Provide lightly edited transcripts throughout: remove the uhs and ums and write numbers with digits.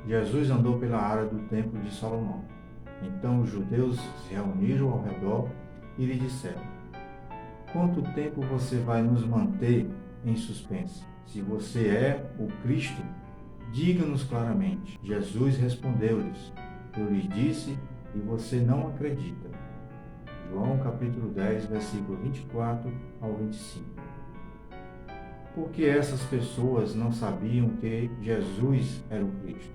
Jesus andou pela área do templo de Salomão. Então os judeus se reuniram ao redor e lhe disseram: quanto tempo você vai nos manter em suspense? Se você é o Cristo, diga-nos claramente. Jesus respondeu-lhes: eu lhes disse e você não acredita. João capítulo 10, versículo 24 ao 25. Porque essas pessoas não sabiam que Jesus era o Cristo.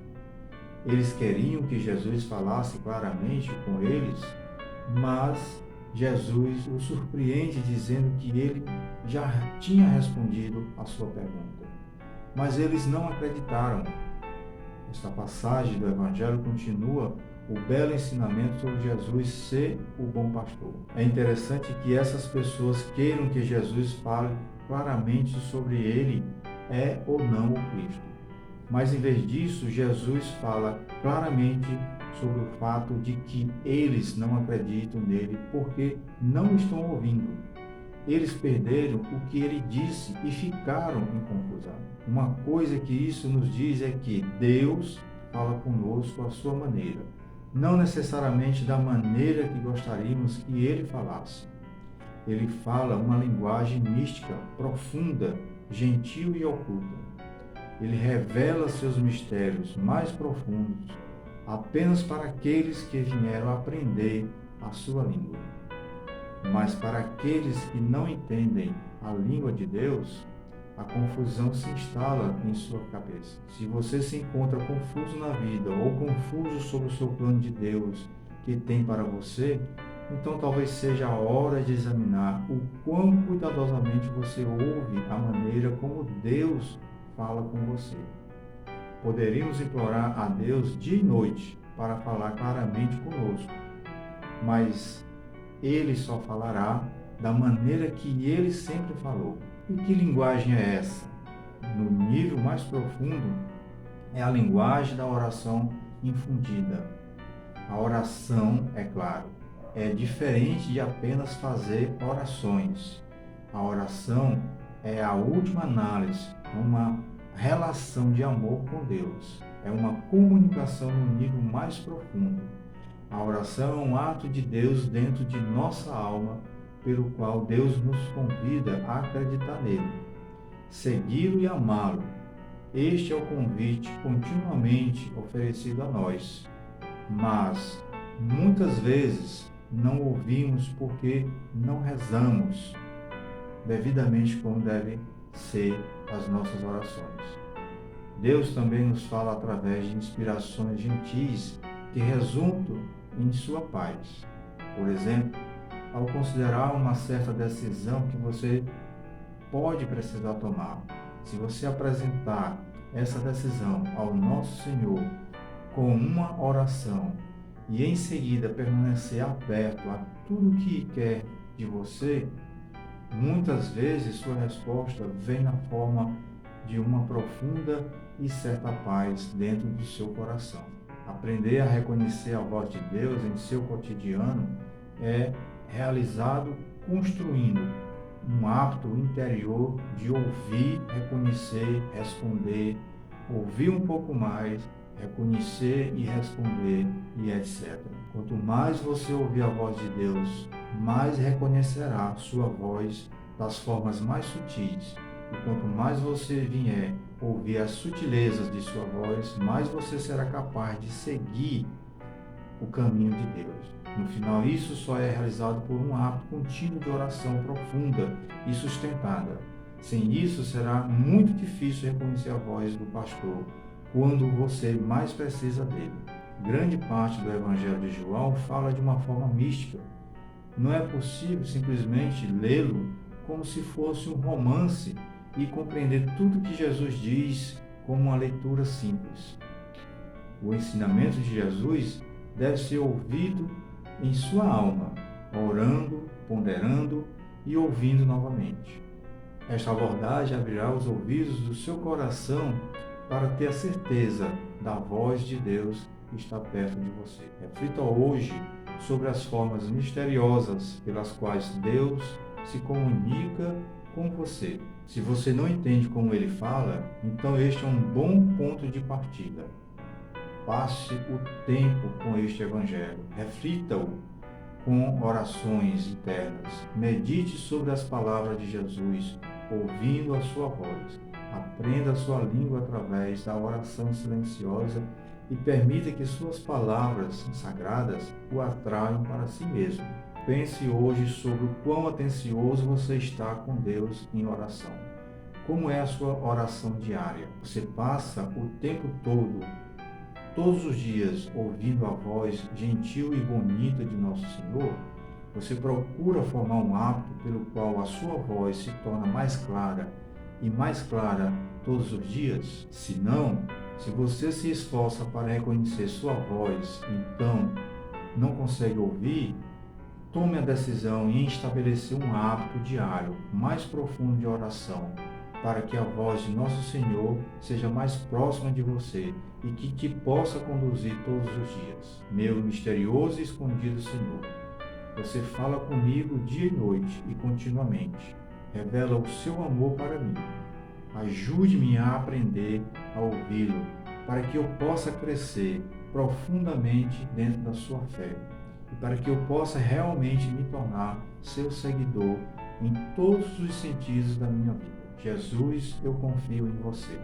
Eles queriam que Jesus falasse claramente com eles, mas Jesus os surpreende dizendo que ele já tinha respondido a sua pergunta. Mas eles não acreditaram. Esta passagem do Evangelho continua o belo ensinamento sobre Jesus ser o bom pastor. É interessante que essas pessoas queiram que Jesus fale claramente sobre ele é ou não o Cristo. Mas em vez disso, Jesus fala claramente sobre o fato de que eles não acreditam nele porque não estão ouvindo. Eles perderam o que ele disse e ficaram em confusão. Uma coisa que isso nos diz é que Deus fala conosco à sua maneira, não necessariamente da maneira que gostaríamos que ele falasse. Ele fala uma linguagem mística, profunda, gentil e oculta. Ele revela seus mistérios mais profundos apenas para aqueles que vieram aprender a sua língua. Mas para aqueles que não entendem a língua de Deus, a confusão se instala em sua cabeça. Se você se encontra confuso na vida ou confuso sobre o seu plano de Deus que tem para você, então talvez seja a hora de examinar o quão cuidadosamente você ouve a maneira como Deus fala com você. Poderíamos implorar a Deus dia e noite para falar claramente conosco, mas Ele só falará da maneira que Ele sempre falou. E que linguagem é essa? No nível mais profundo, é a linguagem da oração infundida. A oração, é claro, é diferente de apenas fazer orações. A oração é a última análise, uma relação de amor com Deus. É uma comunicação no nível mais profundo. A oração é um ato de Deus dentro de nossa alma, pelo qual Deus nos convida a acreditar nele, segui-lo e amá-lo. Este é o convite continuamente oferecido a nós. Mas, muitas vezes, não ouvimos porque não rezamos devidamente como devem ser as nossas orações. Deus também nos fala através de inspirações gentis que resultam em sua paz. Por exemplo, ao considerar uma certa decisão que você pode precisar tomar, se você apresentar essa decisão ao nosso Senhor com uma oração e em seguida permanecer aberto a tudo que quer de você, muitas vezes sua resposta vem na forma de uma profunda e certa paz dentro do seu coração. Aprender a reconhecer a voz de Deus em seu cotidiano é realizado construindo um hábito interior de ouvir, reconhecer, responder, ouvir um pouco mais, reconhecer e responder e etc. Quanto mais você ouvir a voz de Deus, mais reconhecerá sua voz das formas mais sutis. E quanto mais você vier ouvir as sutilezas de sua voz, mais você será capaz de seguir o caminho de Deus. No final, isso só é realizado por um hábito contínuo de oração profunda e sustentada. Sem isso, será muito difícil reconhecer a voz do pastor quando você mais precisa dele. Grande parte do Evangelho de João fala de uma forma mística. Não é possível simplesmente lê-lo como se fosse um romance e compreender tudo que Jesus diz como uma leitura simples. O ensinamento de Jesus deve ser ouvido em sua alma, orando, ponderando e ouvindo novamente. Esta abordagem abrirá os ouvidos do seu coração para ter a certeza da voz de Deus que está perto de você. Reflita hoje sobre as formas misteriosas pelas quais Deus se comunica com você. Se você não entende como ele fala, então este é um bom ponto de partida. Passe o tempo com este Evangelho. Reflita-o com orações internas. Medite sobre as palavras de Jesus, ouvindo a sua voz. Aprenda a sua língua através da oração silenciosa e permita que suas palavras sagradas o atraiam para si mesmo. Pense hoje sobre o quão atencioso você está com Deus em oração. Como é a sua oração diária? Você passa o tempo todo, todos os dias, ouvindo a voz gentil e bonita de Nosso Senhor? Você procura formar um hábito pelo qual a sua voz se torna mais clara e mais clara todos os dias? Se não, se você se esforça para reconhecer sua voz, então não consegue ouvir, tome a decisão em estabelecer um hábito diário mais profundo de oração, para que a voz de Nosso Senhor seja mais próxima de você e que te possa conduzir todos os dias. Meu misterioso e escondido Senhor, você fala comigo dia e noite e continuamente. Revela o seu amor para mim. Ajude-me a aprender a ouvi-lo, para que eu possa crescer profundamente dentro da sua fé e para que eu possa realmente me tornar seu seguidor em todos os sentidos da minha vida. Jesus, eu confio em você.